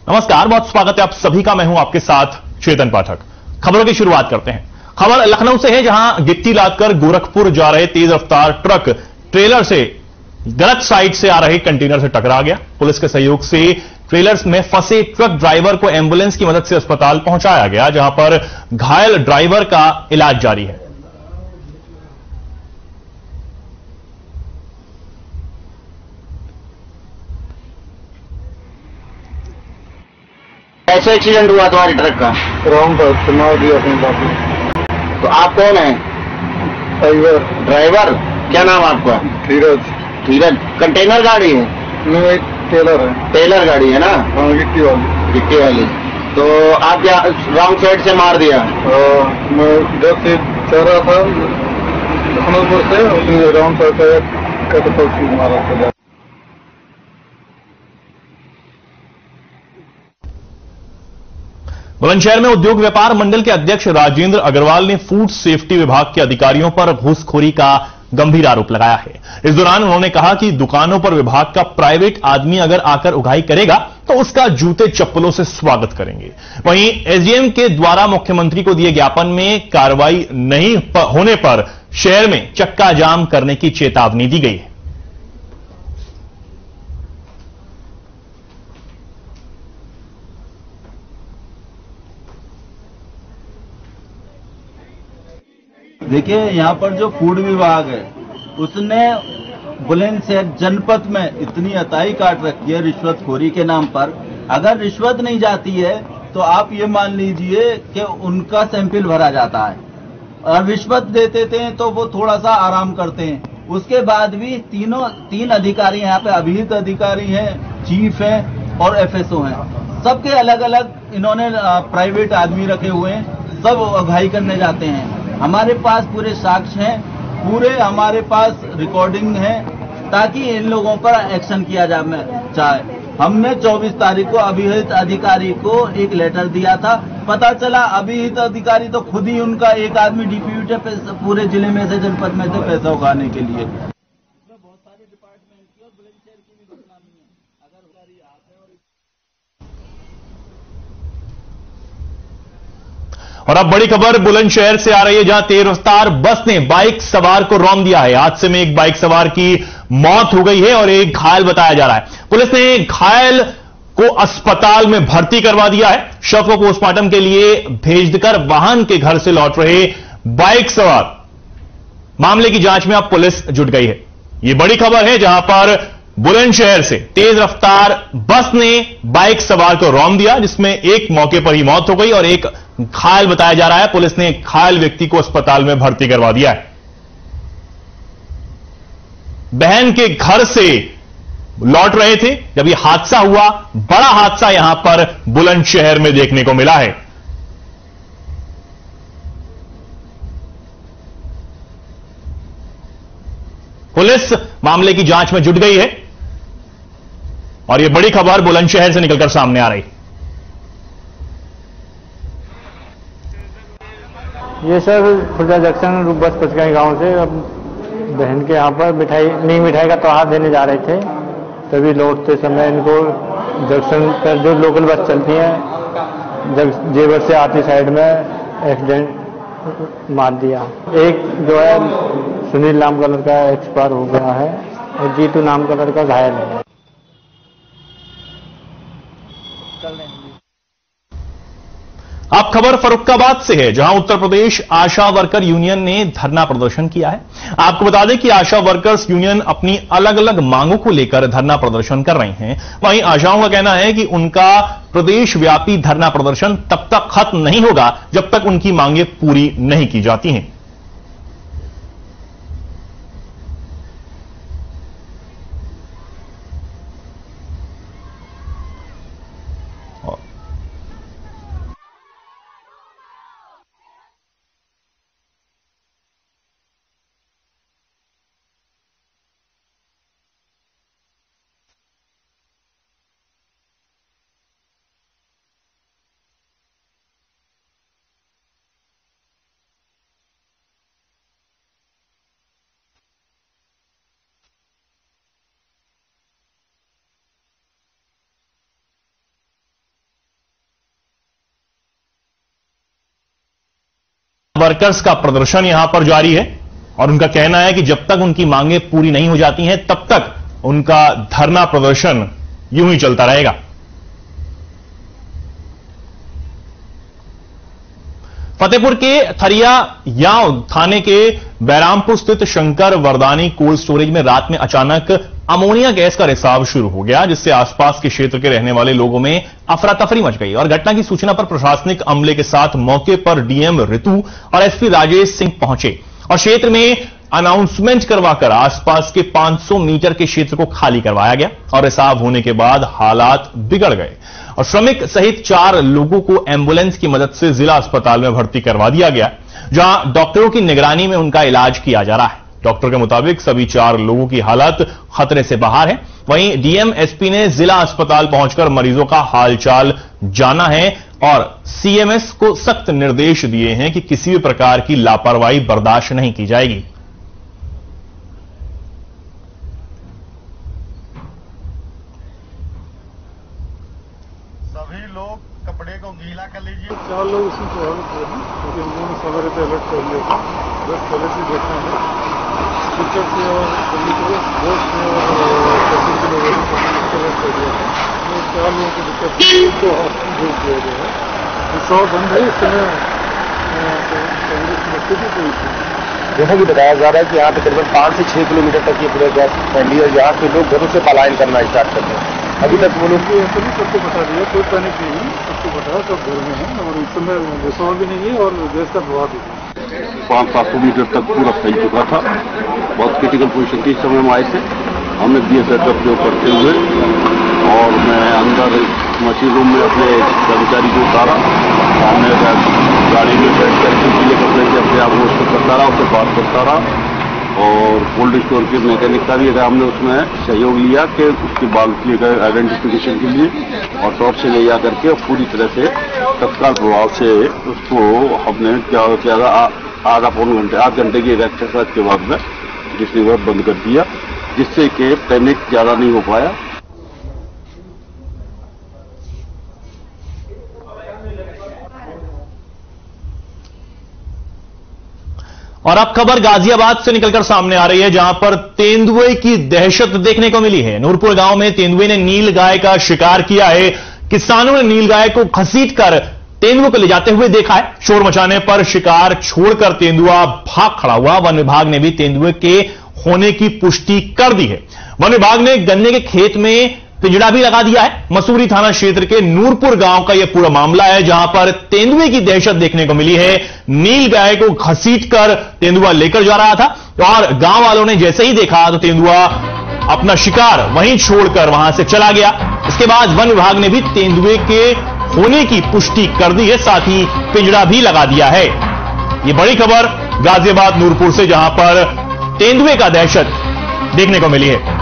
नमस्कार, बहुत स्वागत है आप सभी का। मैं हूं आपके साथ चेतन पाठक। खबरों की शुरुआत करते हैं। खबर लखनऊ से है, जहां गिट्टी लादकर गोरखपुर जा रहे तेज रफ्तार ट्रक ट्रेलर से गलत साइड से आ रहे कंटेनर से टकरा गया। पुलिस के सहयोग से ट्रेलर्स में फंसे ट्रक ड्राइवर को एंबुलेंस की मदद से अस्पताल पहुंचाया गया, जहां पर घायल ड्राइवर का इलाज जारी है। कैसे एक्सीडेंट हुआ तुम्हारी ट्रक का? रॉन्ग पर मार दिया अपने बाप। तो आप कौन है? ड्राइवर। ड्राइवर? क्या नाम आपका? धीरज। धीरज। कंटेनर गाड़ी है? नहीं, टेलर है। टेलर गाड़ी है ना? हाँ, गिट्टी वाली। गिट्टी वाली। तो आप क्या रॉन्ग साइड से मार दिया? मैं इधर से चल रहा था लखनऊ से, उसने रॉन्ग साइड से कैसे मारा था। बुलंदशहर में उद्योग व्यापार मंडल के अध्यक्ष राजेंद्र अग्रवाल ने फूड सेफ्टी विभाग के अधिकारियों पर घूसखोरी का गंभीर आरोप लगाया है। इस दौरान उन्होंने कहा कि दुकानों पर विभाग का प्राइवेट आदमी अगर आकर उगाही करेगा तो उसका जूते चप्पलों से स्वागत करेंगे। वहीं एसडीएम के द्वारा मुख्यमंत्री को दिए ज्ञापन में कार्रवाई नहीं होने पर शहर में चक्का जाम करने की चेतावनी दी गई है। देखिए, यहाँ पर जो फूड विभाग है उसने बुलंदशहर जनपद में इतनी अताई काट रखी है रिश्वतखोरी के नाम पर। अगर रिश्वत नहीं जाती है तो आप ये मान लीजिए कि उनका सैंपल भरा जाता है, और रिश्वत देते थे तो वो थोड़ा सा आराम करते हैं। उसके बाद भी तीन अधिकारी यहाँ पे अभिहित अधिकारी हैं, चीफ हैं और एफएसओ हैं। सबके अलग अलग इन्होंने प्राइवेट आदमी रखे हुए हैं, सब उगाही करने जाते हैं। हमारे पास पूरे साक्ष्य हैं, पूरे हमारे पास रिकॉर्डिंग है, ताकि इन लोगों पर एक्शन किया जाए। हमने 24 तारीख को अभिहित अधिकारी को एक लेटर दिया था। पता चला अभिहित अधिकारी तो खुद ही उनका एक आदमी डिप्यूटी है पूरे जिले में से, जनपद में से पैसा उगाने के लिए। बहुत सारे डिपार्टमेंट की और बुलंदशहर की भी बदनामी है। अगर और अब बड़ी खबर बुलंदशहर से आ रही है, जहां तेज रफ्तार बस ने बाइक सवार को रौंद दिया है। हादसे में एक बाइक सवार की मौत हो गई है और एक घायल बताया जा रहा है। पुलिस ने घायल को अस्पताल में भर्ती करवा दिया है। शव को पोस्टमार्टम के लिए भेजकर वाहन के घर से लौट रहे बाइक सवार मामले की जांच में अब पुलिस जुट गई है। यह बड़ी खबर है, जहां पर बुलंदशहर से तेज रफ्तार बस ने बाइक सवार को रौंद दिया, जिसमें एक मौके पर ही मौत हो गई और एक घायल बताया जा रहा है। पुलिस ने घायल व्यक्ति को अस्पताल में भर्ती करवा दिया है। बहन के घर से लौट रहे थे जब यह हादसा हुआ। बड़ा हादसा यहां पर बुलंदशहर में देखने को मिला है। पुलिस मामले की जांच में जुट गई है और यह बड़ी खबर बुलंदशहर से निकलकर सामने आ रही है। ये सर खुर्जा जंक्शन बस पचगाई गांव से अब बहन के यहाँ पर मिठाई का त्योहार देने जा रहे थे। तभी लौटते समय इनको जंक्शन पर जो लोकल बस चलती हैं जेवर से आती साइड में एक्सीडेंट मार दिया। एक जो है सुनील नाम का लड़का एक्सपायर हो गया है और जीतू नाम का लड़का घायल है। अब खबर फर्रुखाबाद से है, जहां उत्तर प्रदेश आशा वर्कर यूनियन ने धरना प्रदर्शन किया है। आपको बता दें कि आशा वर्कर्स यूनियन अपनी अलग अलग मांगों को लेकर धरना प्रदर्शन कर रही हैं। वहीं आशाओं का कहना है कि उनका प्रदेश व्यापी धरना प्रदर्शन तब तक खत्म नहीं होगा जब तक उनकी मांगें पूरी नहीं की जाती हैं। वर्कर्स का प्रदर्शन यहां पर जारी है और उनका कहना है कि जब तक उनकी मांगें पूरी नहीं हो जाती हैं तब तक उनका धरना प्रदर्शन यूं ही चलता रहेगा। फतेहपुर के थरियायाव थाने के बैरामपुर स्थित शंकर वरदानी कोल्ड स्टोरेज में रात में अचानक अमोनिया गैस का रिसाव शुरू हो गया, जिससे आसपास के क्षेत्र के रहने वाले लोगों में अफरा तफरी मच गई और घटना की सूचना पर प्रशासनिक अमले के साथ मौके पर डीएम ऋतु और एसपी राजेश सिंह पहुंचे और क्षेत्र में अनाउंसमेंट करवाकर आसपास के 500 मीटर के क्षेत्र को खाली करवाया गया और रिसाव होने के बाद हालात बिगड़ गए और श्रमिक सहित 4 लोगों को एम्बुलेंस की मदद से जिला अस्पताल में भर्ती करवा दिया गया, जहां डॉक्टरों की निगरानी में उनका इलाज किया जा रहा है। डॉक्टर के मुताबिक सभी 4 लोगों की हालत खतरे से बाहर है। वहीं डीएम एसपी ने जिला अस्पताल पहुंचकर मरीजों का हालचाल जाना है और सीएमएस को सख्त निर्देश दिए हैं कि किसी भी प्रकार की लापरवाही बर्दाश्त नहीं की जाएगी। सभी लोग कपड़े को गीला कर लीजिए। 4 लोग उसमें प्रभावित हुए हैं क्योंकि हम लोगों ने सवेरे पे अलर्ट कर लिया था। बस पहले से देखना है शिक्षक से और बोर्ड से और तहसील के लोगों ने अलर्ट कर दिया था। 4 लोगों को दिक्कत तो हॉस्पिटल भेज दिया गया है। रिसॉर्ट बंद है, इस समय स्थिति कोई थी। जैसा कि बताया जा रहा है कि यहाँ पे करीबन 5 से 6 किलोमीटर तक ये पूरे गैस फैली है, जहाँ पे लोग घरों से पलायन करना स्टार्ट करते हैं। अभी तक वो लोग सभी सबको बता दिया, कोई पैनिक नहीं है, सबको बताया, सब घर में है और इस समय रिसॉर्ट भी नहीं है और गैस का प्रभाव भी नहीं। 500-700 मीटर तक पूरा फैल चुका था। बहुत क्रिटिकल पोजीशन थी। इस समय हम आए थे, हमने BSF का प्रयोग करते हुए और मैं अंदर मशीन रूम में अपने कर्मचारी को उतारा, सामने गाड़ी में बैठ करके पीले कपड़े से अपने आप उसको करता रहा, उससे बात करता रहा और कोल्ड स्टोर के मैकेनिक का भी हमने उसमें सहयोग लिया कि उसकी बाल की आइडेंटिफिकेशन के लिए और टॉर्च से ले जा करके पूरी तरह से तत्काल प्रभाव से उसको हमने क्या किया आधा पौन घंटे 8 घंटे की एक्सरसाइज के बाद में जिसने वह बंद कर दिया, जिससे कि पैनिक ज्यादा नहीं हो पाया। और अब खबर गाजियाबाद से निकलकर सामने आ रही है, जहां पर तेंदुए की दहशत देखने को मिली है। नूरपुर गांव में तेंदुए ने नील गाय का शिकार किया है। किसानों ने नील गाय को घसीटकर तेंदुए को ले जाते हुए देखा है। शोर मचाने पर शिकार छोड़कर तेंदुआ भाग खड़ा हुआ। वन विभाग ने भी तेंदुए के होने की पुष्टि कर दी है। वन विभाग ने गन्ने के खेत में पिंजड़ा भी लगा दिया है। मसूरी थाना क्षेत्र के नूरपुर गांव का यह पूरा मामला है, जहां पर तेंदुए की दहशत देखने को मिली है। नील गाय को घसीटकर तेंदुआ लेकर जा रहा था और गांव वालों ने जैसे ही देखा तो तेंदुआ अपना शिकार वहीं छोड़कर वहां से चला गया। इसके बाद वन विभाग ने भी तेंदुए के होने की पुष्टि कर दी है, साथ ही पिंजड़ा भी लगा दिया है। यह बड़ी खबर गाजियाबाद नूरपुर से, जहां पर तेंदुए का दहशत देखने को मिली है।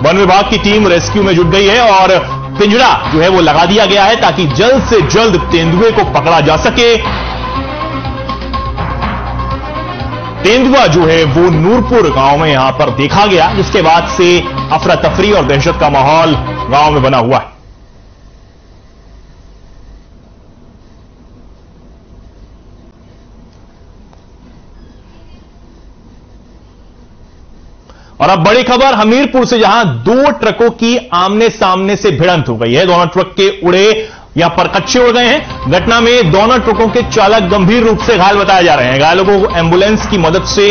वन विभाग की टीम रेस्क्यू में जुट गई है और पिंजड़ा जो है वो लगा दिया गया है ताकि जल्द से जल्द तेंदुए को पकड़ा जा सके। तेंदुआ जो है वो नूरपुर गांव में यहां पर देखा गया, जिसके बाद से अफरा तफरी और दहशत का माहौल गांव में बना हुआ है। और अब बड़ी खबर हमीरपुर से, जहां 2 ट्रकों की आमने सामने से भिड़ंत हो गई है। दोनों ट्रक के उड़े या परकच्चे उड़ गए हैं। घटना में दोनों ट्रकों के चालक गंभीर रूप से घायल बताए जा रहे हैं। घायलों को एम्बुलेंस की मदद से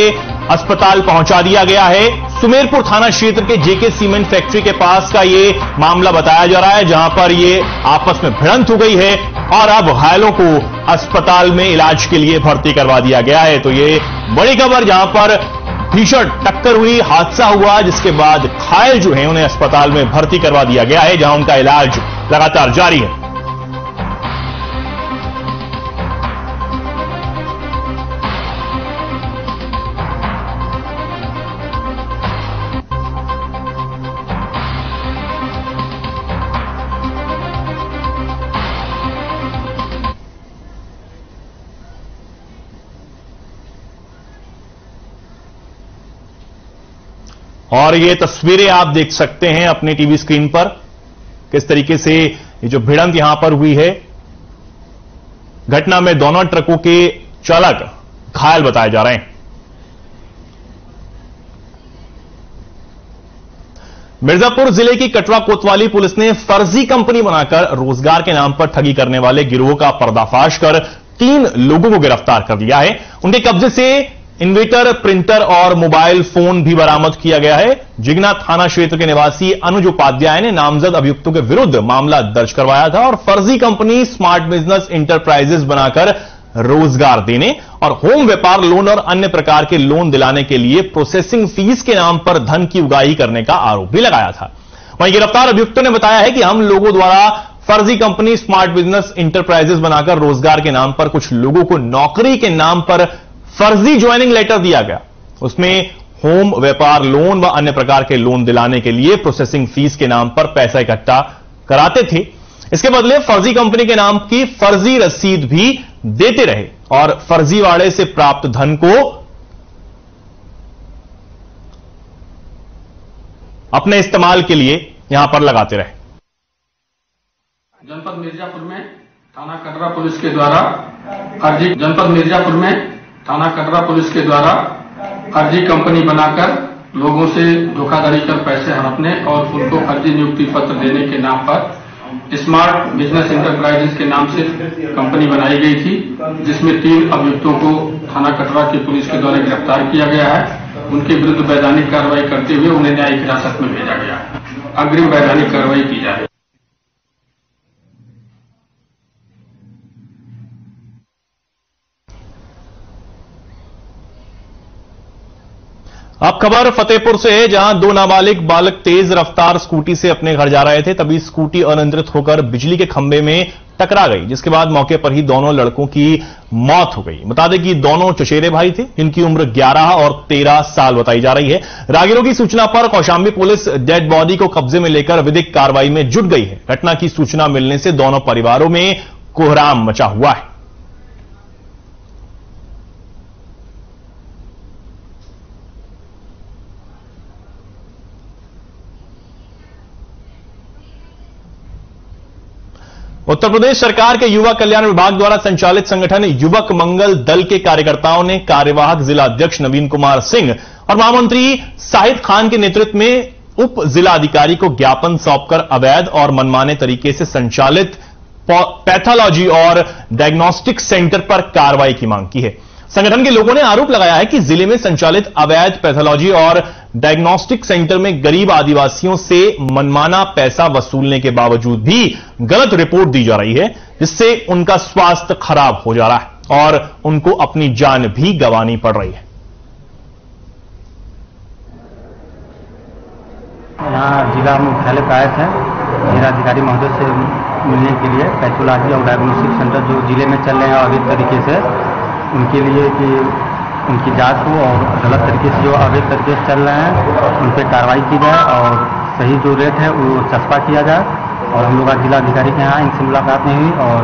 अस्पताल पहुंचा दिया गया है। सुमेरपुर थाना क्षेत्र के जेके सीमेंट फैक्ट्री के पास का ये मामला बताया जा रहा है, जहां पर ये आपस में भिड़ंत हो गई है और अब घायलों को अस्पताल में इलाज के लिए भर्ती करवा दिया गया है। तो ये बड़ी खबर, जहां पर भीषण टक्कर हुई, हादसा हुआ, जिसके बाद घायल जो है उन्हें अस्पताल में भर्ती करवा दिया गया है, जहां उनका इलाज लगातार जारी है। और ये तस्वीरें आप देख सकते हैं अपने टीवी स्क्रीन पर, किस तरीके से ये जो भिड़ंत यहां पर हुई है, घटना में दोनों ट्रकों के चालक घायल बताए जा रहे हैं। मिर्जापुर जिले की कटरा कोतवाली पुलिस ने फर्जी कंपनी बनाकर रोजगार के नाम पर ठगी करने वाले गिरोह का पर्दाफाश कर 3 लोगों को गिरफ्तार कर लिया है। उनके कब्जे से इन्वेटर, प्रिंटर और मोबाइल फोन भी बरामद किया गया है। जिगना थाना क्षेत्र के निवासी अनुज उपाध्याय ने नामजद अभियुक्तों के विरुद्ध मामला दर्ज करवाया था और फर्जी कंपनी स्मार्ट बिजनेस इंटरप्राइजेस बनाकर रोजगार देने और होम व्यापार लोन और अन्य प्रकार के लोन दिलाने के लिए प्रोसेसिंग फीस के नाम पर धन की उगाही करने का आरोप भी लगाया था। वहीं गिरफ्तार अभियुक्तों ने बताया है कि हम लोगों द्वारा फर्जी कंपनी स्मार्ट बिजनेस इंटरप्राइजेस बनाकर रोजगार के नाम पर कुछ लोगों को नौकरी के नाम पर फर्जी ज्वाइनिंग लेटर दिया गया। उसमें होम व्यापार लोन व अन्य प्रकार के लोन दिलाने के लिए प्रोसेसिंग फीस के नाम पर पैसा इकट्ठा कराते थे। इसके बदले फर्जी कंपनी के नाम की फर्जी रसीद भी देते रहे और फर्जीवाड़े से प्राप्त धन को अपने इस्तेमाल के लिए यहां पर लगाते रहे। जनपद मिर्जापुर में थाना कटरा पुलिस के द्वारा फर्जी कंपनी बनाकर लोगों से धोखाधड़ी कर पैसे हड़पने और उनको फर्जी नियुक्ति पत्र देने के नाम पर स्मार्ट बिजनेस इंटरप्राइजेस के नाम से कंपनी बनाई गई थी, जिसमें 3 अभियुक्तों को थाना कटरा की पुलिस के द्वारा गिरफ्तार किया गया है। उनके विरुद्ध वैधानिक कार्रवाई करते हुए उन्हें न्यायिक हिरासत में भेजा गया है। अग्रिम वैधानिक कार्रवाई की जा रही है। अब खबर फतेहपुर से है, जहां 2 नाबालिग बालक तेज रफ्तार स्कूटी से अपने घर जा रहे थे, तभी स्कूटी अनियंत्रित होकर बिजली के खंभे में टकरा गई, जिसके बाद मौके पर ही दोनों लड़कों की मौत हो गई। बता दें कि दोनों चचेरे भाई थे, जिनकी उम्र 11 और 13 साल बताई जा रही है। राहगीरों की सूचना पर कौशाम्बी पुलिस डेड बॉडी को कब्जे में लेकर विधिक कार्रवाई में जुट गई है। घटना की सूचना मिलने से दोनों परिवारों में कोहराम मचा हुआ है। उत्तर प्रदेश सरकार के युवा कल्याण विभाग द्वारा संचालित संगठन युवक मंगल दल के कार्यकर्ताओं ने कार्यवाहक जिला अध्यक्ष नवीन कुमार सिंह और महामंत्री साहिद खान के नेतृत्व में उप जिलाधिकारी को ज्ञापन सौंपकर अवैध और मनमाने तरीके से संचालित पैथोलॉजी और डायग्नोस्टिक सेंटर पर कार्रवाई की मांग की है। संगठन के लोगों ने आरोप लगाया है कि जिले में संचालित अवैध पैथोलॉजी और डायग्नोस्टिक सेंटर में गरीब आदिवासियों से मनमाना पैसा वसूलने के बावजूद भी गलत रिपोर्ट दी जा रही है, जिससे उनका स्वास्थ्य खराब हो जा रहा है और उनको अपनी जान भी गंवानी पड़ रही है। यहाँ जिला मुख्यालय पर आए थे जिलाधिकारी महोदय से मिलने के लिए पैथोलॉजी और डायग्नोस्टिक सेंटर जो जिले में चल रहे हैं अवैध तरीके से, उनके लिए कि उनकी जांच हो और गलत तरीके से जो अवैध तरीके से चल रहे हैं उन पर कार्रवाई की जाए और सही जो रेट है वो चस्पा किया जाए। और हम लोग आज जिलाधिकारी के यहाँ इनसे मुलाकात नहीं हुई और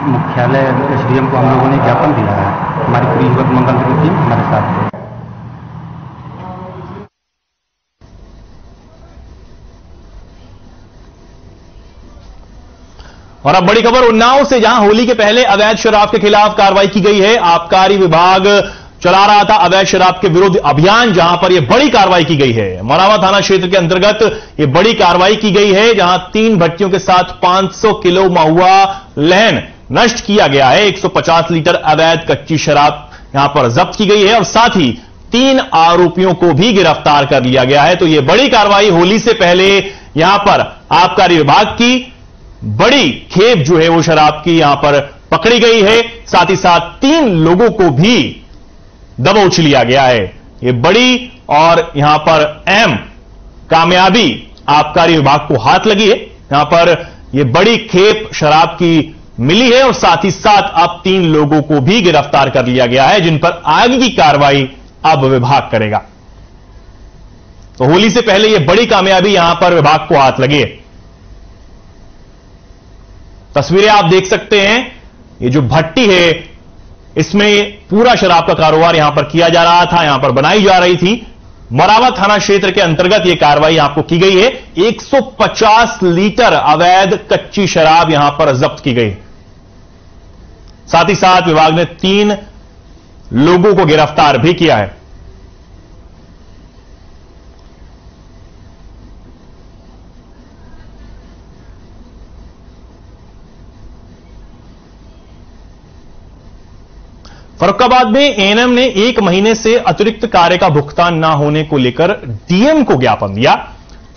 मुख्यालय SDM को हम लोगों ने ज्ञापन दिया है। हमारी पूरी युवक मंगल की टीम हमारे साथ है। और अब बड़ी खबर उन्नाव से, जहां होली के पहले अवैध शराब के खिलाफ कार्रवाई की गई है। आबकारी विभाग चला रहा था अवैध शराब के विरुद्ध अभियान, जहां पर यह बड़ी कार्रवाई की गई है। मनावा थाना क्षेत्र के अंतर्गत यह बड़ी कार्रवाई की गई है, जहां 3 भट्टियों के साथ 500 किलो महुआ लहन नष्ट किया गया है। 150 लीटर अवैध कच्ची शराब यहां पर जब्त की गई है और साथ ही 3 आरोपियों को भी गिरफ्तार कर लिया गया है। तो यह बड़ी कार्रवाई होली से पहले यहां पर आबकारी विभाग की बड़ी खेप जो है वो शराब की यहां पर पकड़ी गई है। साथ ही साथ 3 लोगों को भी दबोच लिया गया है। ये बड़ी और यहां पर अहम कामयाबी आबकारी विभाग को हाथ लगी है। यहां पर ये बड़ी खेप शराब की मिली है और साथ ही साथ अब 3 लोगों को भी गिरफ्तार कर लिया गया है, जिन पर आगे की कार्रवाई अब विभाग करेगा। तो होली से पहले ये बड़ी कामयाबी यहां पर विभाग को हाथ लगी है। तस्वीरें आप देख सकते हैं, ये जो भट्टी है इसमें पूरा शराब का कारोबार यहां पर किया जा रहा था, यहां पर बनाई जा रही थी मोरावा थाना क्षेत्र के अंतर्गत यह कार्रवाई आपको की गई है। 150 लीटर अवैध कच्ची शराब यहां पर जब्त की गई। साथ ही साथ विभाग ने 3 लोगों को गिरफ्तार भी किया है। फर्रुखाबाद में एएनएम ने 1 महीने से अतिरिक्त कार्य का भुगतान न होने को लेकर डीएम को ज्ञापन दिया।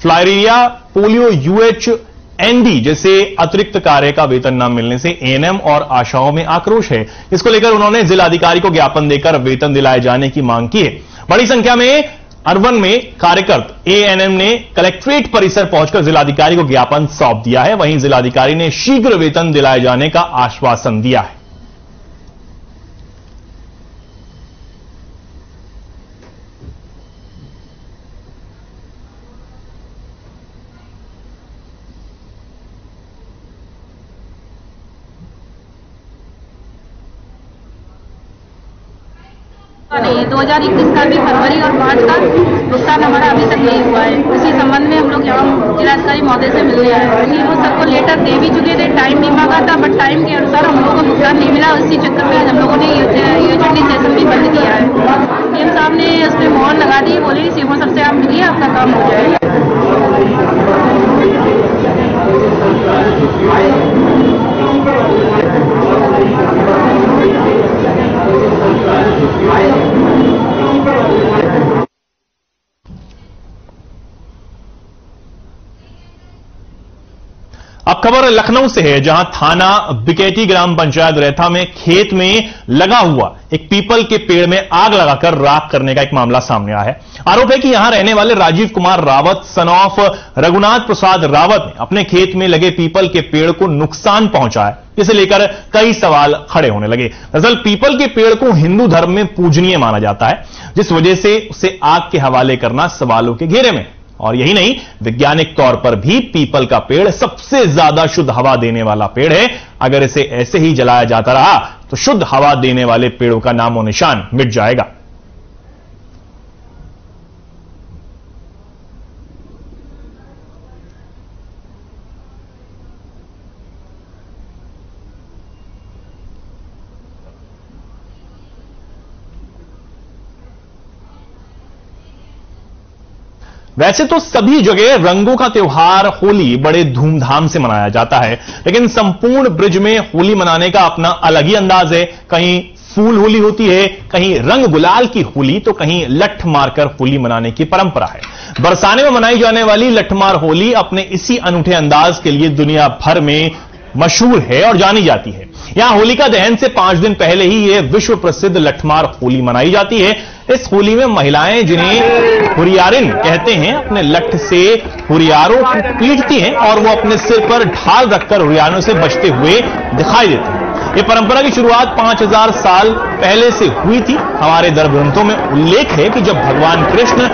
फ्लाइरिया, पोलियो, यूएचएनडी जैसे अतिरिक्त कार्य का वेतन न मिलने से एएनएम और आशाओं में आक्रोश है। इसको लेकर उन्होंने जिलाधिकारी को ज्ञापन देकर वेतन दिलाए जाने की मांग की है। बड़ी संख्या में अर्बन में कार्यकर्ता एएनएम ने कलेक्ट्रेट परिसर पहुंचकर जिलाधिकारी को ज्ञापन सौंप दिया है। वहीं जिलाधिकारी ने शीघ्र वेतन दिलाए जाने का आश्वासन दिया है। नहीं, 2021 का भी फरवरी और मार्च का भुगतान हमारा अभी तक नहीं हुआ है। उसी संबंध में हम लोग यहाँ जिलाधिकारी महोदय से मिलने आए हैं। लेकिन वो सबको लेटर दे भी चुके थे, टाइम भी मांगा था, बट टाइम के अनुसार हम लोगों को भुगतान नहीं मिला। उसी चक्कर में आज हम लोगों ने यूएचएनडी सेशन भी बंद किया है। डीएम साहब ने उस पर मोहर लगा दी, बोले सीएमओ सबसे आप मिलिए, आपका काम हो जाएगा। अब खबर लखनऊ से है, जहां थाना बिकेटी ग्राम पंचायत रेथा में खेत में लगा हुआ एक पीपल के पेड़ में आग लगाकर राख करने का एक मामला सामने आया है। आरोप है कि यहां रहने वाले राजीव कुमार रावत सन ऑफ रघुनाथ प्रसाद रावत ने अपने खेत में लगे पीपल के पेड़ को नुकसान पहुंचाया, जिसे लेकर कई सवाल खड़े होने लगे। दरअसल पीपल के पेड़ को हिंदू धर्म में पूजनीय माना जाता है, जिस वजह से उसे आग के हवाले करना सवालों के घेरे में। और यही नहीं, वैज्ञानिक तौर पर भी पीपल का पेड़ सबसे ज्यादा शुद्ध हवा देने वाला पेड़ है। अगर इसे ऐसे ही जलाया जाता रहा तो शुद्ध हवा देने वाले पेड़ों का नामो निशान मिट जाएगा। वैसे तो सभी जगह रंगों का त्योहार होली बड़े धूमधाम से मनाया जाता है, लेकिन संपूर्ण ब्रिज में होली मनाने का अपना अलग ही अंदाज है। कहीं फूल होली होती है, कहीं रंग गुलाल की होली, तो कहीं लठ मारकर होली मनाने की परंपरा है। बरसाने में मनाई जाने वाली लठमार होली अपने इसी अनूठे अंदाज के लिए दुनिया भर में मशहूर है और जानी जाती है। यहां होलिका दहन से 5 दिन पहले ही यह विश्व प्रसिद्ध लठमार होली मनाई जाती है। इस होली में महिलाएं, जिन्हें हुरियारिन कहते हैं, अपने लठ से हुरियारों को पीटती हैं और वो अपने सिर पर ढाल रखकर हुरियारों से बचते हुए दिखाई देते हैं। ये परंपरा की शुरुआत 5000 साल पहले से हुई थी। हमारे धर्म ग्रंथों में उल्लेख है कि जब भगवान कृष्ण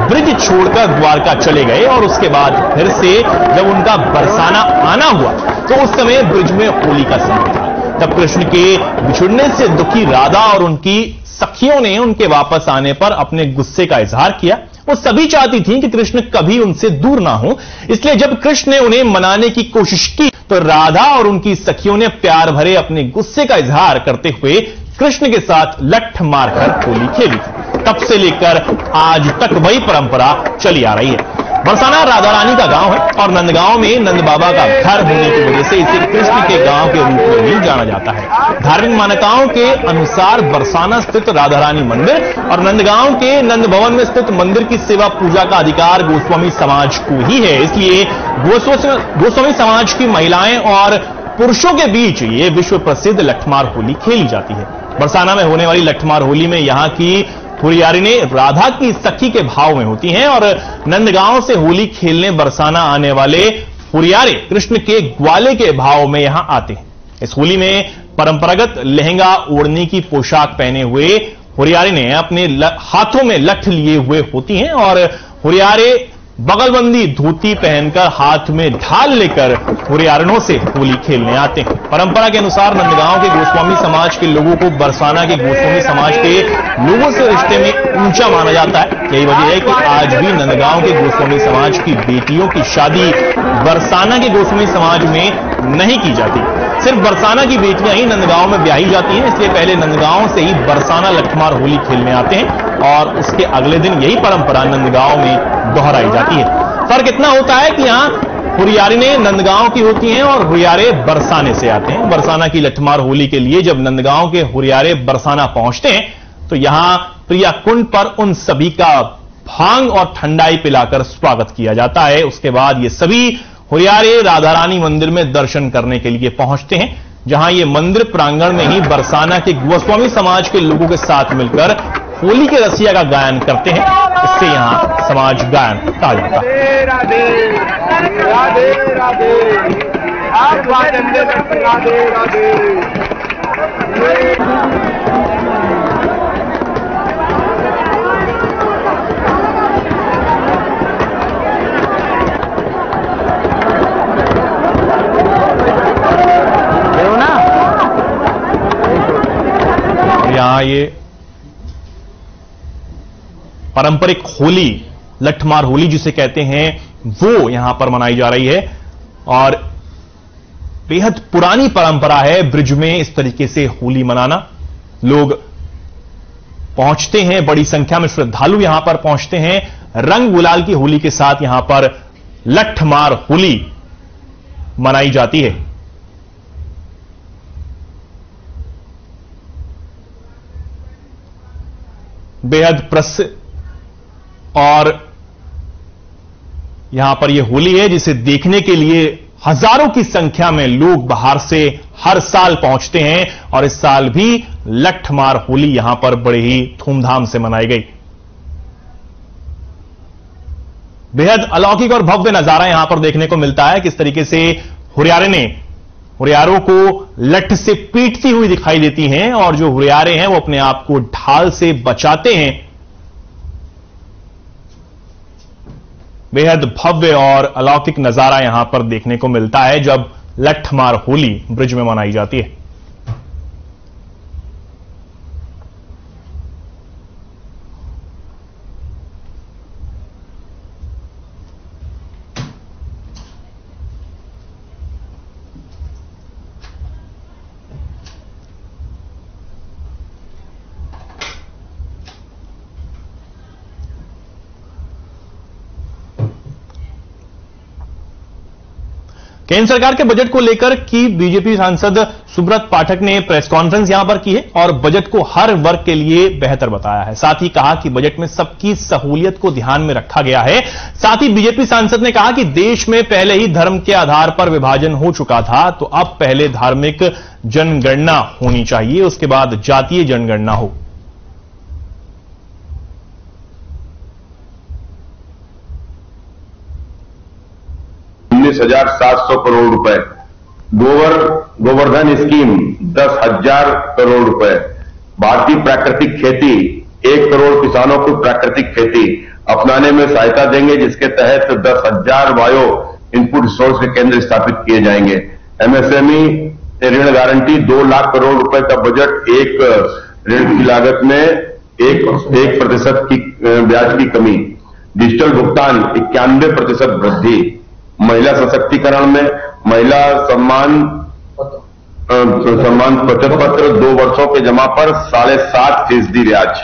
ब्रिज छोड़कर द्वारका चले गए और उसके बाद फिर से जब उनका बरसाना आना हुआ तो उस समय ब्रिज में होली का समय था। तब कृष्ण के बिछुड़ने से दुखी राधा और उनकी सखियों ने उनके वापस आने पर अपने गुस्से का इजहार किया। वो सभी चाहती थीं कि कृष्ण कभी उनसे दूर ना हो, इसलिए जब कृष्ण ने उन्हें मनाने की कोशिश की तो राधा और उनकी सखियों ने प्यार भरे अपने गुस्से का इजहार करते हुए कृष्ण के साथ लठ मारकर होली खेली थी। तब से लेकर आज तक वही परंपरा चली आ रही है। बरसाना राधा रानी का गांव है और नंदगांव में नंद बाबा का घर होने की वजह से इसे कृष्ण के गांव के रूप में भी जाना जाता है। धार्मिक मान्यताओं के अनुसार बरसाना स्थित राधा रानी मंदिर और नंदगांव के नंद भवन में स्थित मंदिर की सेवा पूजा का अधिकार गोस्वामी समाज को ही है। इसलिए गोस्वामी समाज की महिलाएं और पुरुषों के बीच ये विश्व प्रसिद्ध लठमार होली खेली जाती है। बरसाना में होने वाली लठमार होली में यहां की हुरियारिनें राधा की सखी के भाव में होती हैं और नंदगांव से होली खेलने बरसाना आने वाले हुरियारे कृष्ण के ग्वाले के भाव में यहां आते हैं। इस होली में परंपरागत लहंगा ओढ़नी की पोशाक पहने हुए हुरियारिनें अपने हाथों में लठ लिए हुए होती हैं और हुरियारे बगलबंदी धोती पहनकर हाथ में ढाल लेकर हुरियारिनों से होली खेलने आते हैं। परंपरा के अनुसार नंदगांव के गोस्वामी समाज के लोगों को बरसाना के गोस्वामी समाज के लोगों से रिश्ते में ऊंचा माना जाता है। यही वजह है कि आज भी नंदगांव के गोस्वामी समाज की बेटियों की शादी बरसाना के गोस्वामी समाज में नहीं की जाती। सिर्फ बरसाना की बेटियां ही नंदगांव में ब्याही जाती हैं, इसलिए पहले नंदगांव से ही बरसाना लठमार होली खेलने आते हैं और उसके अगले दिन यही परंपरा नंदगांव में दोहराई जाती है। फर्क इतना होता है कि यहां हुरियारिनें नंदगांव की होती हैं और हुरियारे बरसाने से आते हैं। बरसाना की लठमार होली के लिए जब नंदगांव के हुरियारे बरसाना पहुंचते हैं तो यहां प्रिया कुंड पर उन सभी का भांग और ठंडाई पिलाकर स्वागत किया जाता है। उसके बाद ये सभी हुरियारे राधा रानी मंदिर में दर्शन करने के लिए पहुंचते हैं, जहां ये मंदिर प्रांगण में ही बरसाना के गोस्वामी समाज के लोगों के साथ मिलकर होली के रसिया का गायन करते हैं। इससे यहां समाज गायन कहा जाता है। राधे राधे राधे आप राधे राधे। यहां ये पारंपरिक होली लठमार होली जिसे कहते हैं वो यहां पर मनाई जा रही है और बेहद पुरानी परंपरा है ब्रिज में इस तरीके से होली मनाना। लोग पहुंचते हैं, बड़ी संख्या में श्रद्धालु यहां पर पहुंचते हैं। रंग गुलाल की होली के साथ यहां पर लठमार होली मनाई जाती है। बेहद प्रसिद्ध और यहां पर यह होली है जिसे देखने के लिए हजारों की संख्या में लोग बाहर से हर साल पहुंचते हैं और इस साल भी लठमार होली यहां पर बड़े ही धूमधाम से मनाई गई। बेहद अलौकिक और भव्य नजारा यहां पर देखने को मिलता है, किस तरीके से हुरियारों को लठ से पीटती हुई दिखाई देती हैं और जो हुरियारे हैं वो अपने आप को ढाल से बचाते हैं। बेहद भव्य और अलौकिक नजारा यहां पर देखने को मिलता है जब लठमार होली ब्रिज में मनाई जाती है। केंद्र सरकार के बजट को लेकर की बीजेपी सांसद सुब्रत पाठक ने प्रेस कॉन्फ्रेंस यहां पर की है और बजट को हर वर्ग के लिए बेहतर बताया है। साथ ही कहा कि बजट में सबकी सहूलियत को ध्यान में रखा गया है। साथ ही बीजेपी सांसद ने कहा कि देश में पहले ही धर्म के आधार पर विभाजन हो चुका था, तो अब पहले धार्मिक जनगणना होनी चाहिए, उसके बाद जातीय जनगणना हो। 19,700 करोड़ रुपए, गोवर्धन स्कीम 10,000 करोड़ रुपए, भारतीय प्राकृतिक खेती 1 करोड़ किसानों को प्राकृतिक खेती अपनाने में सहायता देंगे, जिसके तहत 10,000 बायो इनपुट रिसोर्स के केंद्र स्थापित किए जाएंगे। एमएसएमई ऋण गारंटी 2 लाख करोड़ रुपए का बजट, एक ऋण की लागत में 1% की ब्याज की कमी, डिजिटल भुगतान 91% वृद्धि, महिला सशक्तिकरण में महिला सम्मान बचत पत्र 2 वर्षों के जमा पर 7.5% ब्याज।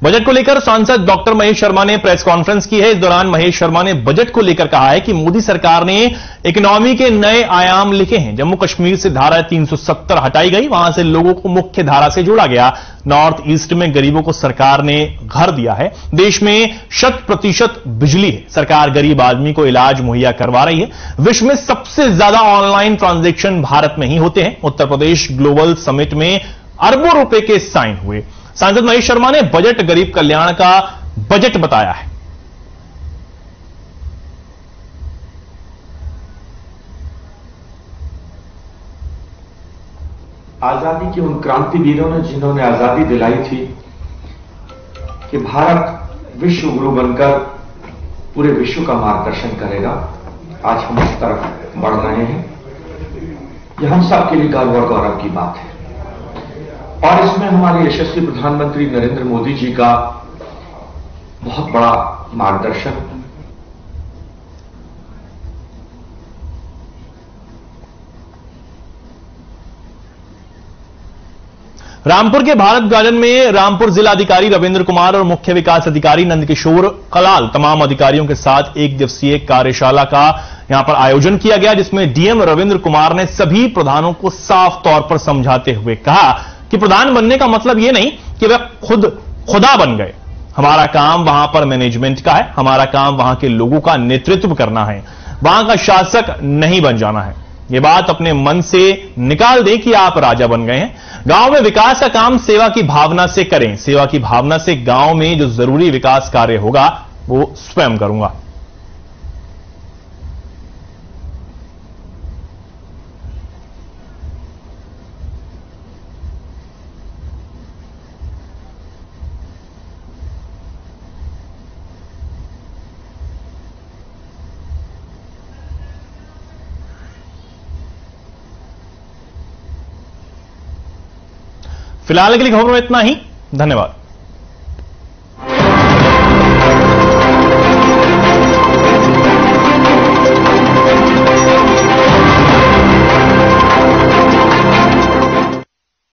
बजट को लेकर सांसद डॉक्टर महेश शर्मा ने प्रेस कॉन्फ्रेंस की है। इस दौरान महेश शर्मा ने बजट को लेकर कहा है कि मोदी सरकार ने इकोनॉमी के नए आयाम लिखे हैं। जम्मू कश्मीर से धारा 370 हटाई गई, वहां से लोगों को मुख्य धारा से जोड़ा गया। नॉर्थ ईस्ट में गरीबों को सरकार ने घर दिया है। देश में 100% बिजली है। सरकार गरीब आदमी को इलाज मुहैया करवा रही है। विश्व में सबसे ज्यादा ऑनलाइन ट्रांजैक्शन भारत में ही होते हैं। उत्तर प्रदेश ग्लोबल समिट में अरबों रुपए के साइन हुए। सांसद महेश शर्मा ने बजट गरीब कल्याण का बजट बताया है। आजादी के उन क्रांतिवीरों ने जिन्होंने आजादी दिलाई थी, कि भारत विश्व गुरु बनकर पूरे विश्व का मार्गदर्शन करेगा। आज हम इस तरफ बढ़ रहे हैं, यह हम सबके लिए गर्व और गौरव की बात है। और इसमें हमारे यशस्वी प्रधानमंत्री नरेंद्र मोदी जी का बहुत बड़ा मार्गदर्शन। रामपुर के भारत गार्डन में रामपुर जिलाधिकारी रविंद्र कुमार और मुख्य विकास अधिकारी नंदकिशोर कलाल तमाम अधिकारियों के साथ एक दिवसीय कार्यशाला का यहां पर आयोजन किया गया, जिसमें डीएम रविंद्र कुमार ने सभी प्रधानों को साफ तौर पर समझाते हुए कहा कि प्रधान बनने का मतलब यह नहीं कि वह खुद खुदा बन गए। हमारा काम वहां पर मैनेजमेंट का है, हमारा काम वहां के लोगों का नेतृत्व करना है, वहां का शासक नहीं बन जाना है। ये बात अपने मन से निकाल दें कि आप राजा बन गए हैं। गांव में विकास का काम सेवा की भावना से करें, सेवा की भावना से गांव में जो जरूरी विकास कार्य होगा वो स्वयं करूंगा। फिलहाल के लिए खबरों में इतना ही। धन्यवाद।